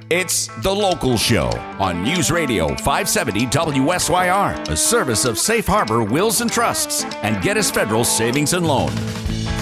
It's The Local Show on News Radio 570 WSYR, a service of Safe Harbor Wills and Trusts and Geddes Federal Savings and Loan.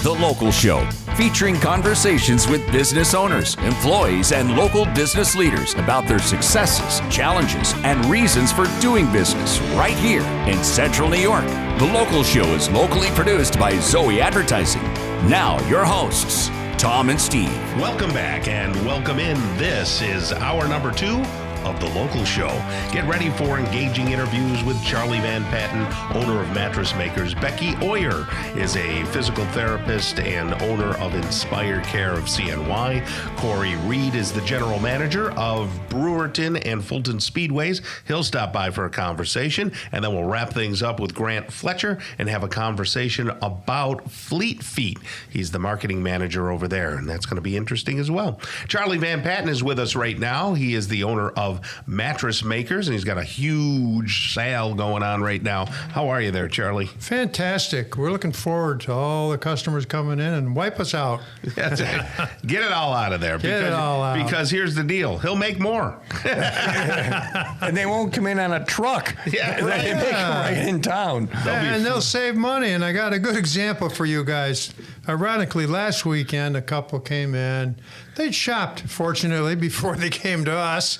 The Local Show, featuring conversations with business owners, employees, and local business leaders about their successes, challenges, and reasons for doing business right here in Central New York. The Local Show is locally produced by Zoey Advertising. Now, your hosts, Tom and Steve. Welcome back and welcome in. This is hour number 2 of The Local Show. Get ready for engaging interviews with Charlie VanPatten, owner of Mattress Makers. Becky Oyer is a physical therapist and owner of Inspire Care of CNY. Corey Reed is the general manager of Brewerton and Fulton Speedways. He'll stop by for a conversation, and then we'll wrap things up with Grant Fletcher and have a conversation about Fleet Feet. He's the marketing manager over there, and that's going to be interesting as well. Charlie VanPatten is with us right now. He is the owner of Mattress Makers, and he's got a huge sale going on right now. How are you there, Charlie? Fantastic. We're looking forward to all the customers coming in and wipe us out. That's it. Get it all out of there. Get it all out. Because here's the deal. He'll make more. And they won't come in on a truck. Yeah, They make them right in town. And they'll save money, and I got a good example for you guys. Ironically, last weekend, a couple came in. They'd shopped, fortunately, before they came to us.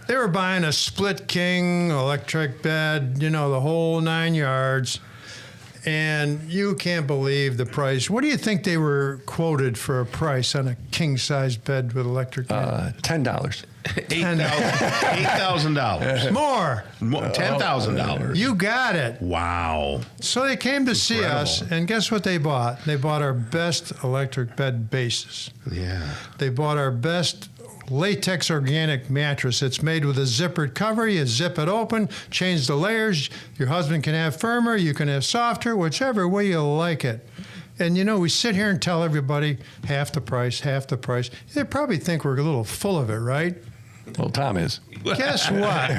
They were buying a split king, electric bed, the whole 9 yards. And you can't believe the price. What do you think they were quoted for a price on a king-size bed with electric bed? $10. $8,000. More. $10,000. You got it. Wow. So they came to see us, and guess what they bought? They bought our best electric bed bases. Yeah. They bought our best latex organic mattress. It's made with a zippered cover. You zip it open, change the layers. Your husband can have firmer, you can have softer, whichever way you like it. And we sit here and tell everybody half the price, half the price. They probably think we're a little full of it, right? Well, Tom is. Guess what?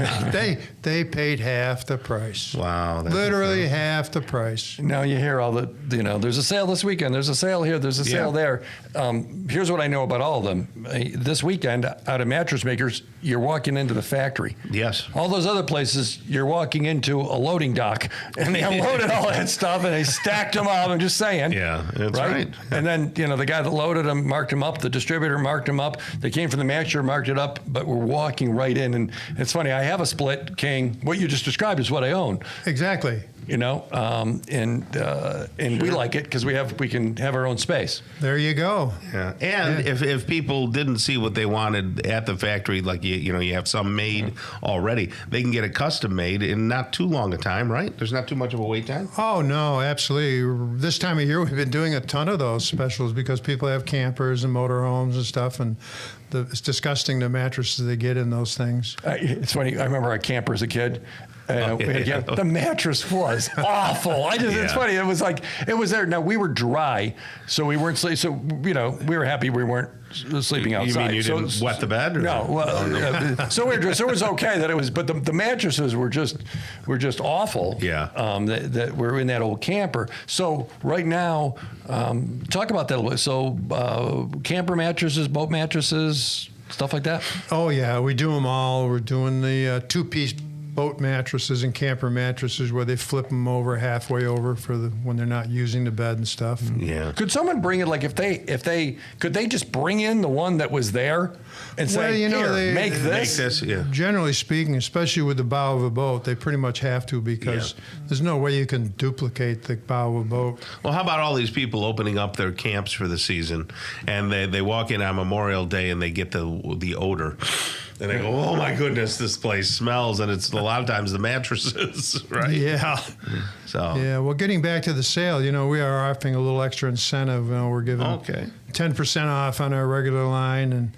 They paid half the price. Wow. That's literally half the price. Now you hear all the, there's a sale this weekend, there's a sale here, there's a sale there. Here's what I know about all of them. This weekend, out of Mattress Makers, you're walking into the factory. Yes. All those other places, you're walking into a loading dock, and they unloaded all that stuff, and they stacked them up. I'm just saying. Yeah, that's right. And then, the guy that loaded them marked them up. The distributor marked them up. They came from the manufacturer, marked it up, but we're walking right in. And it's funny, I have a split king. What you just described is what I own. Exactly. And we like it because we can have our own space. There you go. Yeah. And if people didn't see what they wanted at the factory, like you have some made already, they can get it custom made in not too long a time, right? There's not too much of a wait time. Oh no, absolutely. This time of year we've been doing a ton of those specials because people have campers and motorhomes and stuff, and it's disgusting the mattresses they get in those things. It's funny. I remember a camper as a kid. The mattress was awful. It's funny. It was like, it was there. Now, we were dry, so we weren't sleeping. So, we were happy we weren't sleeping outside. You mean you didn't wet the bed? Or no. Well, so we were so it was okay that it was, but the mattresses were just awful. Yeah. That were in that old camper. So right now, talk about that a little bit. So camper mattresses, boat mattresses, stuff like that? Oh, yeah. We do them all. We're doing the two-piece boat mattresses and camper mattresses where they flip them over halfway over when they're not using the bed and stuff. Yeah. Could someone bring it, like if they could they just bring in the one that was there and say, make this? Yeah. Generally speaking, especially with the bow of a boat, they pretty much have to because there's no way you can duplicate the bow of a boat. Well, how about all these people opening up their camps for the season, and they walk in on Memorial Day and they get the odor. And they go, oh my goodness, this place smells, and it's a lot of times the mattresses, right? Yeah. So. Yeah. Well, getting back to the sale, we are offering a little extra incentive. We're giving 10% off on our regular line and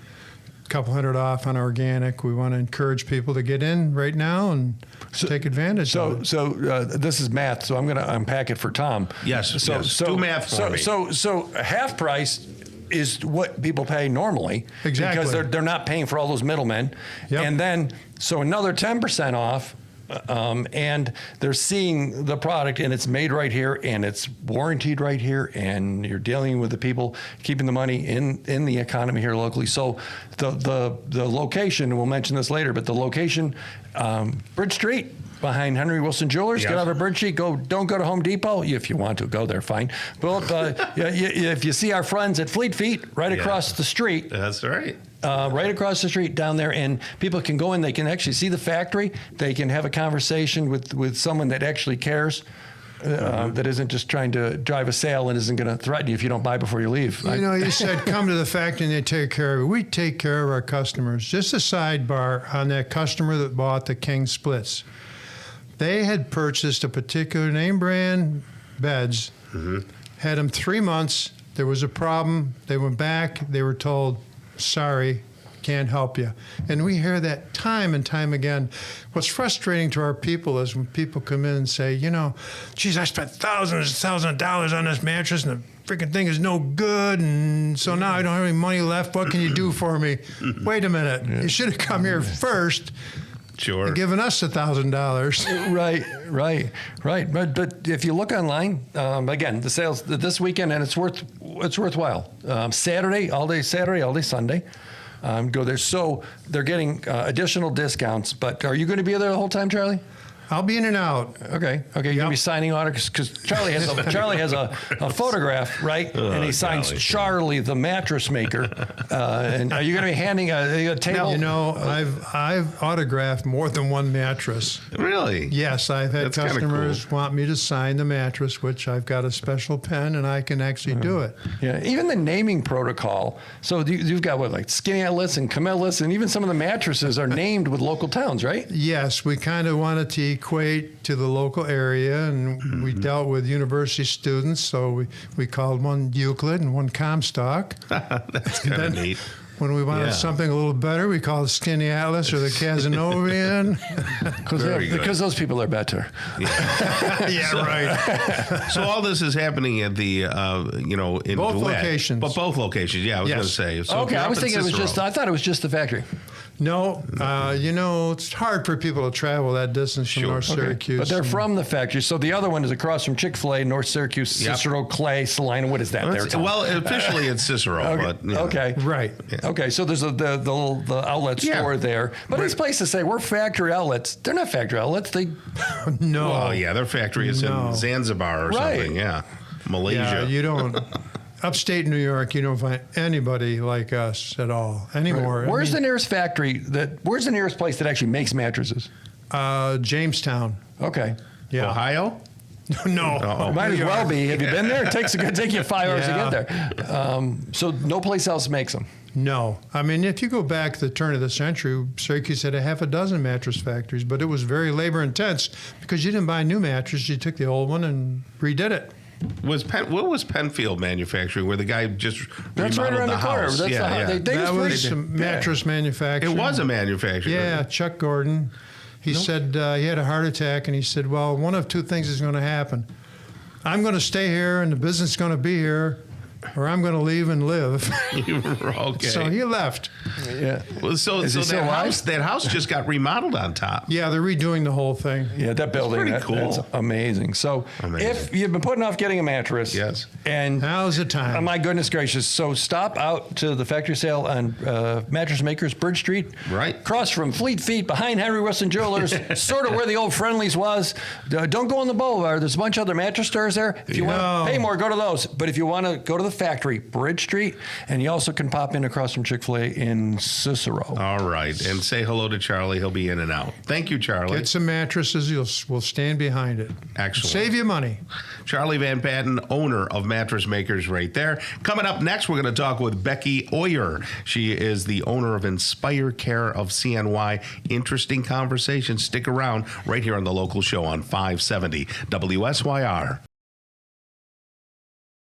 a couple $100 off on organic. We want to encourage people to get in right now and take advantage of it. So this is math, so I'm going to unpack it for Tom. Yes. So do math for me. So half price is what people pay normally. Exactly. Because they're not paying for all those middlemen. Yep. And then, so another 10% off and they're seeing the product, and it's made right here, and it's warranted right here, and you're dealing with the people keeping the money in the economy here locally. So the location, and we'll mention this later, but the location, Bridge Street, behind Henry Wilson Jewelers. Get off at Bridge Street. Don't go to Home Depot. If you want to go there, fine. But if you see our friends at Fleet Feet right across the street. That's right. Right across the street down there, and people can go in. They can actually see the factory. They can have a conversation with someone that actually cares. That isn't just trying to drive a sale and isn't going to threaten you if you don't buy before you leave. You said come to the factory and they take care of it. We take care of our customers. Just a sidebar on that customer that bought the King splits. They had purchased a particular name brand beds, had them 3 months. There was a problem. They went back. They were told, sorry, can't help you. And we hear that time and time again. What's frustrating to our people is when people come in and say, geez, I spent thousands and thousands of dollars on this mattress and the freaking thing is no good, and so now I don't have any money left. What can you do for me? Wait a minute. You should have come here first. Sure. And given us $1,000. Right. But if you look online, again, the sales this weekend, and it's worthwhile. Saturday, all day Sunday. Go there. So they're getting additional discounts. But are you going to be there the whole time, Charlie? I'll be in and out. Okay. You're gonna be signing autographs because Charlie has a photograph, right? And he signs Charlie, the mattress maker. And are you gonna be handing a table? I've autographed more than one mattress. Really? Yes, I've had That's customers cool. want me to sign the mattress, which I've got a special pen and I can actually do it. Yeah, even the naming protocol. So you've got like Skinny Atlas and Camillus, and even some of the mattresses are named with local towns, right? Yes, we kind of wanted to equate to the local area, and we dealt with university students, so we called one Euclid and one Comstock. That's kind of neat. When we wanted something a little better, we called Skinny Atlas or the Casanovian. Because those people are better. Right. So all this is happening at the, in both Duet. locations. But both locations, I was going to say. So okay, I was thinking I thought it was just the factory. No, it's hard for people to travel that distance from North Syracuse. But they're from the factory. So the other one is across from Chick-fil-A, North Syracuse, Cicero, Clay, Salina. What is that? Well, officially it's Cicero. Okay. But, Right. Yeah. Okay, so there's the outlet store there. But these places say we're factory outlets. They're not factory outlets. No. Well, their factory is in Zanzibar or something. Yeah. Malaysia. Yeah, you don't. Upstate New York, you don't find anybody like us at all anymore. Right. Where's the nearest factory? Where's the nearest place that actually makes mattresses? Jamestown. Okay. Yeah. Ohio? No. Might as well be. Have you been there? It could take you 5 hours to get there. So no place else makes them. No. I mean, if you go back to the turn of the century, Syracuse had a half a dozen mattress factories, but it was very labor intense because you didn't buy a new mattress. You took the old one and redid it. What was Penfield Manufacturing, where the guy just That's right remodeled around the corner. house? That's That was a mattress manufacturer. It was a manufacturer. Yeah, Chuck Gordon. He said he had a heart attack, and he said, well, one of two things is going to happen. I'm going to stay here, and the business is going to be here, or I'm going to leave and live. Okay. So he left. Yeah. Well, so that house just got remodeled on top. Yeah, they're redoing the whole thing. Yeah, that building. Pretty cool. That's amazing. So if you've been putting off getting a mattress, and now's the time. Oh my goodness gracious! So stop out to the factory sale on Mattress Makers, Bridge Street, right across from Fleet Feet, behind Henry Wilson Jewelers, sort of where the old Friendlies was. Don't go on the boulevard. There's a bunch of other mattress stores there. If you want to pay more, go to those. But if you want to go to the factory, Bridge Street, and you also can pop in across from Chick-fil-A in Cicero. All right, and say hello to Charlie. He'll be in and out. Thank you, Charlie. Get some mattresses. We'll stand behind it. Excellent. Save you money. Charlie VanPatten, owner of Mattress Makers, right there. Coming up next, we're going to talk with Becky Oyer. She is the owner of Inspire Care of CNY. Interesting conversation. Stick around right here on the local show on 570 WSYR.